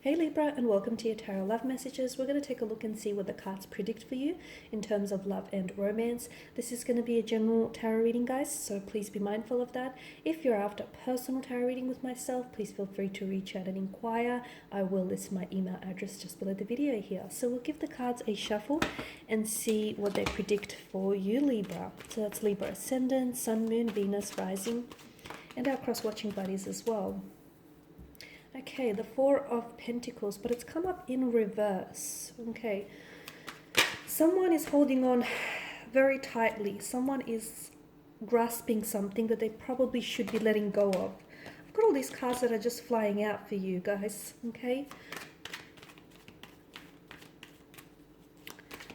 Hey Libra, and welcome to your Tarot Love Messages. We're going to take a look and see what the cards predict for you in terms of love and romance. This is going to be a general tarot reading, guys, so please be mindful of that. If you're after a personal tarot reading with myself, please feel free to reach out and inquire. I will list my email address just below the video here. So we'll give the cards a shuffle and see what they predict for you, Libra. So that's Libra Ascendant, Sun, Moon, Venus, Rising, and our cross-watching buddies as well. Okay, the Four of Pentacles, but it's come up in reverse. Okay, someone is holding on very tightly. Someone is grasping something that they probably should be letting go of. I've got all these cards that are just flying out for you guys, okay?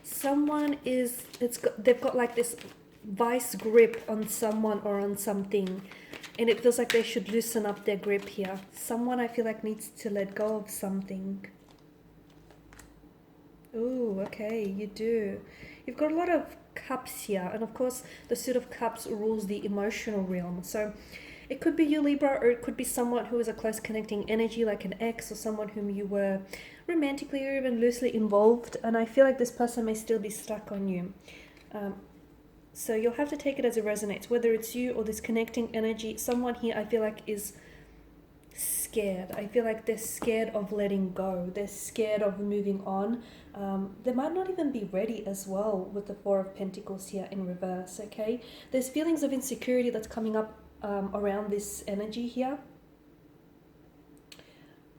Someone is, they've got like this vice grip on someone or on something. And it feels like they should loosen up their grip here. Someone I feel like needs to let go of something. Ooh, okay, you do. You've got a lot of cups here. And of course, the Suit of Cups rules the emotional realm. So it could be you, Libra, or it could be someone who is a close connecting energy, like an ex or someone whom you were romantically or even loosely involved. And I feel like this person may still be stuck on you. So you'll have to take it as it resonates, whether it's you or this connecting energy. Someone here I feel like is scared. I feel like they're scared of letting go. They're scared of moving on. They might not even be ready as well with the Four of Pentacles here in reverse, okay? There's feelings of insecurity that's coming up around this energy here.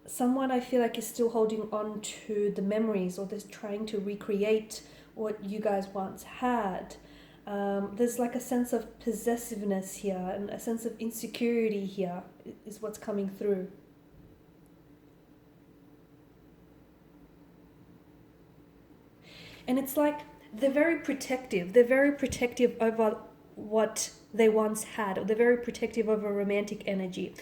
Someone I feel like is still holding on to the memories, or they're trying to recreate what you guys once had. There's like a sense of possessiveness here and a sense of insecurity here is what's coming through. And it's like they're very protective. They're very protective over what they once had, or they're very protective over romantic energy.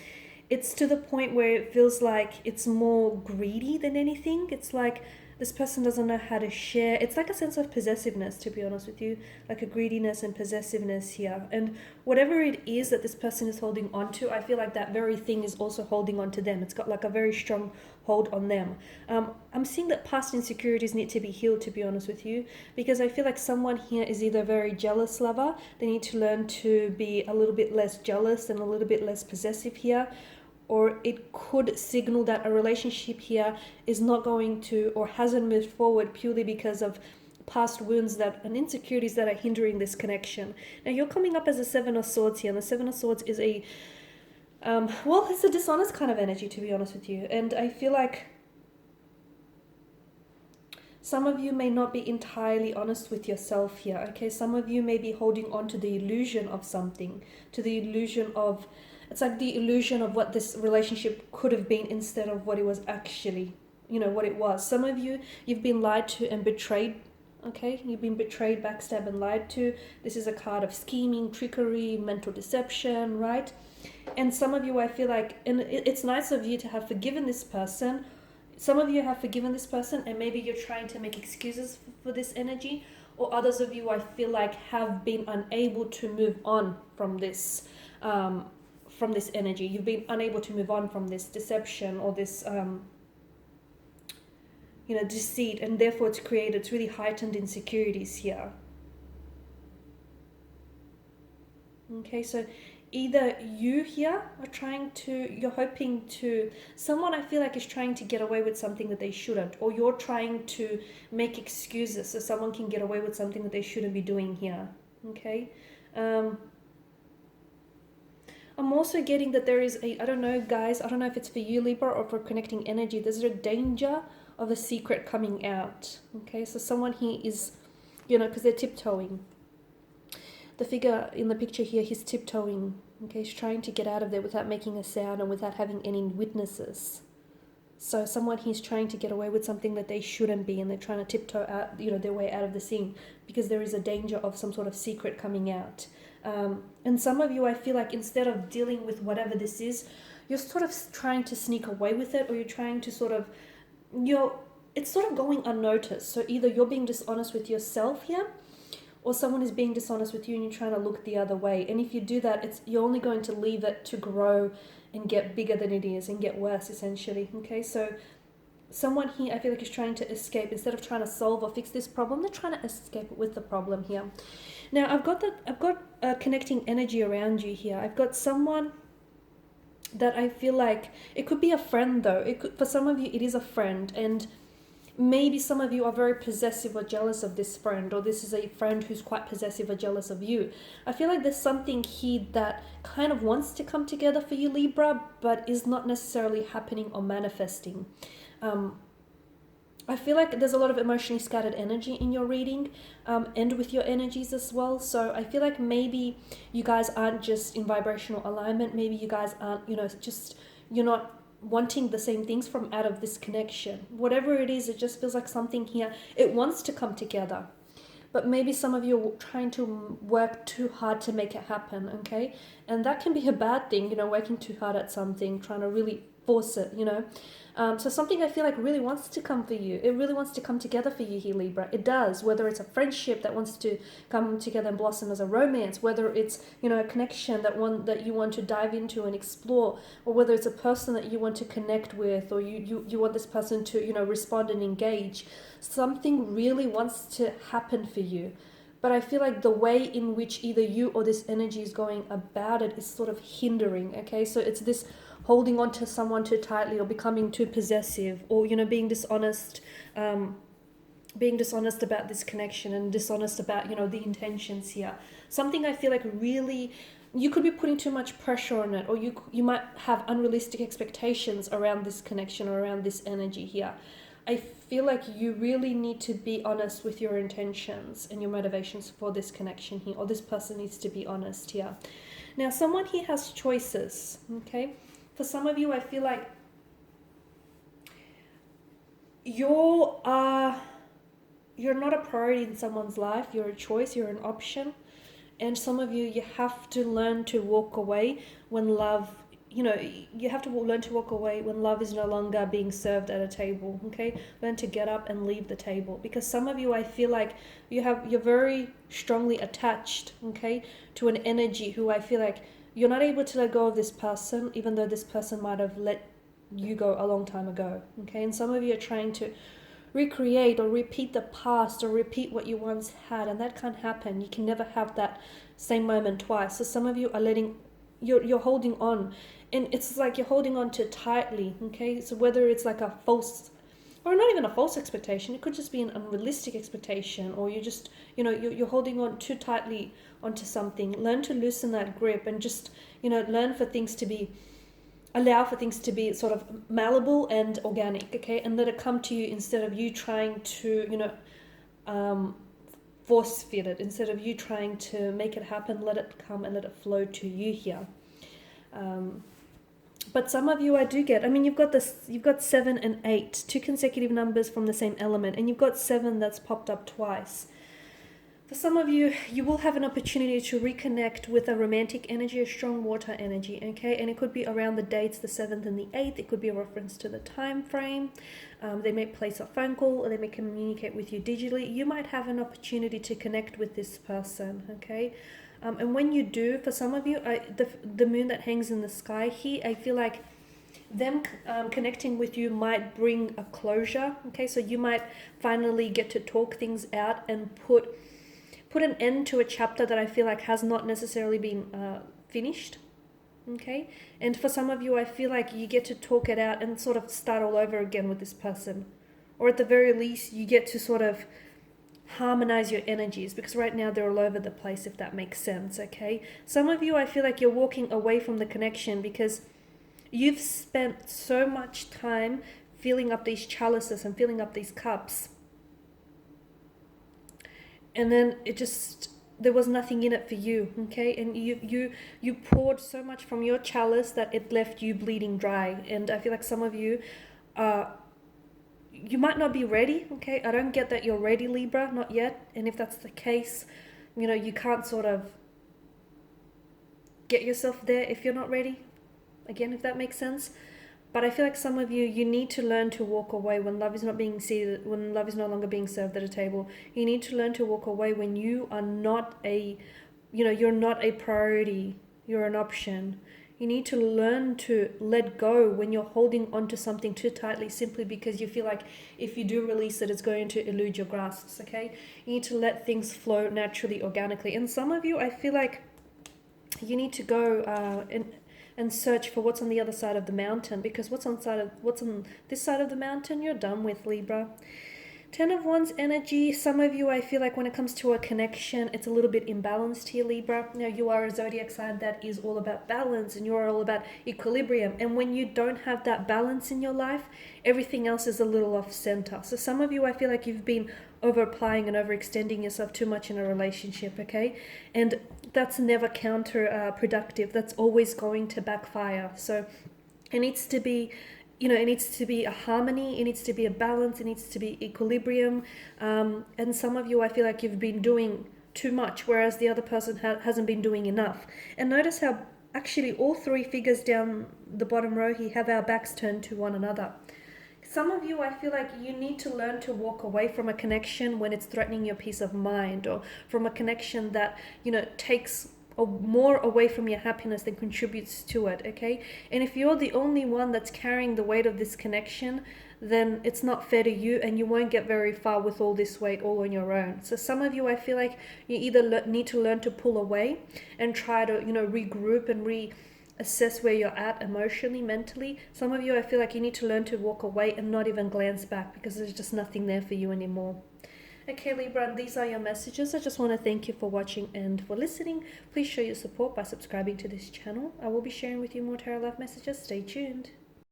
It's to the point where it feels like it's more greedy than anything. It's like this person doesn't know how to share. It's like a sense of possessiveness, to be honest with you, like a greediness and possessiveness here. And whatever it is that this person is holding on to, I feel like that very thing is also holding on to them. It's got like a very strong hold on them. I'm seeing that past insecurities need to be healed, to be honest with you, because I feel like someone here is either a very jealous lover. They need to learn to be a little bit less jealous and a little bit less possessive here. Or it could signal that a relationship here is not going to, or hasn't moved forward purely because of past wounds that and insecurities that are hindering this connection. Now you're coming up as a Seven of Swords here, and the Seven of Swords is a, well, it's a dishonest kind of energy, to be honest with you. And I feel like some of you may not be entirely honest with yourself here, okay? Some of you may be holding on to the illusion of something, to the illusion of, it's like the illusion of what this relationship could have been instead of what it was actually, you know, what it was. Some of you, you've been lied to and betrayed, okay? You've been betrayed, backstabbed, and lied to. This is a card of scheming, trickery, mental deception, right? And some of you, I feel like, and it's nice of you to have forgiven this person. Some of you have forgiven this person, and maybe you're trying to make excuses for this energy. Or others of you, I feel like, have been unable to move on from this energy. You've been unable to move on from this deception or this, deceit, and therefore it's really heightened insecurities here. Okay, so either you here are you're hoping to, someone I feel like is trying to get away with something that they shouldn't, or you're trying to make excuses so someone can get away with something that they shouldn't be doing here, okay? I'm also getting that there is I don't know, guys, I don't know if it's for you, Libra, or for connecting energy. There's a danger of a secret coming out, okay? So someone here is, because they're tiptoeing. The figure in the picture here, he's tiptoeing, okay? He's trying to get out of there without making a sound and without having any witnesses. So someone here's trying to get away with something that they shouldn't be, and they're trying to tiptoe out, their way out of the scene, because there is a danger of some sort of secret coming out. And some of you, I feel like, instead of dealing with whatever this is, you're sort of trying to sneak away with it, or you're trying to it's sort of going unnoticed. So either you're being dishonest with yourself here, or someone is being dishonest with you and you're trying to look the other way. And if you do that, you're only going to leave it to grow and get bigger than it is and get worse, essentially. Okay, so someone here, I feel like, is trying to escape. Instead of trying to solve or fix this problem, they're trying to escape with the problem here. Now I've got connecting energy around you here. I've got someone that I feel like, it could be a friend though. It could, for some of you it is a friend, and maybe some of you are very possessive or jealous of this friend, or this is a friend who's quite possessive or jealous of you. I feel like there's something here that kind of wants to come together for you, Libra, but is not necessarily happening or manifesting. I feel like there's a lot of emotionally scattered energy in your reading, and with your energies as well. So I feel like maybe you guys aren't just in vibrational alignment. Maybe you guys aren't, you're not wanting the same things from out of this connection. Whatever it is, it just feels like something here, it wants to come together. But maybe some of you are trying to work too hard to make it happen, okay? And that can be a bad thing, working too hard at something, trying to really force it, So something I feel like really wants to come for you. It really wants to come together for you here, Libra. It does, whether it's a friendship that wants to come together and blossom as a romance, whether it's, a connection that you want to dive into and explore, or whether it's a person that you want to connect with, or you want this person to, respond and engage. Something really wants to happen for you. But I feel like the way in which either you or this energy is going about it is sort of hindering, okay? So it's this holding on to someone too tightly, or becoming too possessive, or being dishonest about this connection, and dishonest about the intentions here. Something I feel like really, you could be putting too much pressure on it, or you might have unrealistic expectations around this connection or around this energy here. I feel like you really need to be honest with your intentions and your motivations for this connection here, or this person needs to be honest here. Now, someone here has choices, okay? For some of you, I feel like you're not a priority in someone's life. You're a choice, you're an option. And some of you have to learn to walk away when love, you have to learn to walk away when love is no longer being served at a table, okay? Learn to get up and leave the table. Because some of you, I feel like you're very strongly attached, okay, to an energy who I feel like you're not able to let go of this person, even though this person might have let you go a long time ago, okay? And some of you are trying to recreate or repeat the past, or repeat what you once had, and that can't happen. You can never have that same moment twice. So some of you are you're holding on, and it's like you're holding on too tightly, okay? So whether it's like a false, or not even a false expectation, it could just be an unrealistic expectation, or you just, you're holding on too tightly onto something. Learn to loosen that grip, and just, allow for things to be sort of malleable and organic, okay? And let it come to you, instead of you trying to, force fit it. Instead of you trying to make it happen, let it come and let it flow to you here. But some of you, you've got 7 and 8, 2 consecutive numbers from the same element, and you've got 7 that's popped up twice. For some of you, you will have an opportunity to reconnect with a romantic energy, a strong water energy, okay? And it could be around the dates, the 7th and the 8th. It could be a reference to the time frame. They may place a phone call, or they may communicate with you digitally. You might have an opportunity to connect with this person, okay? And when you do, for some of you, the moon that hangs in the sky here, I feel like them connecting with you might bring a closure, okay? So you might finally get to talk things out and put an end to a chapter that I feel like has not necessarily been finished, okay? And for some of you, I feel like you get to talk it out and sort of start all over again with this person. Or at the very least, you get to sort of harmonize your energies, because right now they're all over the place, if that makes sense, okay? Some of you, I feel like you're walking away from the connection because you've spent so much time filling up these chalices and filling up these cups, and then there was nothing in it for you, okay? And you poured so much from your chalice that it left you bleeding dry. And I feel like some of you, you might not be ready, okay? I don't get that you're ready, Libra, not yet. And if that's the case, you can't sort of get yourself there if you're not ready, again, if that makes sense. But I feel like some of you need to learn to walk away when love is not being seated, when love is no longer being served at a table. You need to learn to walk away when you are not you're not a priority, you're an option. You need to learn to let go when you're holding onto something too tightly simply because you feel like if you do release it, it's going to elude your grasps, okay? You need to let things flow naturally, organically. And some of you, I feel like you need to go and search for what's on the other side of the mountain, because what's on this side of the mountain, you're done with, Libra. 10 of Wands energy. Some of you, I feel like when it comes to a connection, it's a little bit imbalanced here, Libra. Now, you are a zodiac sign that is all about balance, and you're all about equilibrium. And when you don't have that balance in your life, everything else is a little off center. So some of you, I feel like you've been over applying and overextending yourself too much in a relationship, okay? And that's never counterproductive. That's always going to backfire. So it needs to be, it needs to be a harmony, it needs to be a balance, it needs to be equilibrium. And some of you, I feel like you've been doing too much, whereas the other person hasn't been doing enough. And notice how actually all three figures down the bottom row here have our backs turned to one another. Some of you, I feel like you need to learn to walk away from a connection when it's threatening your peace of mind, or from a connection that, takes more away from your happiness than contributes to it, okay? And if you're the only one that's carrying the weight of this connection, then it's not fair to you, and you won't get very far with all this weight all on your own. So some of you, I feel like you either need to learn to pull away and try to, regroup and assess where you're at emotionally, mentally. Some of you, I feel like you need to learn to walk away and not even glance back, because there's just nothing there for you anymore. Okay, Libra, these are your messages. I just want to thank you for watching and for listening. Please show your support by subscribing to this channel. I will be sharing with you more tarot life messages. Stay tuned.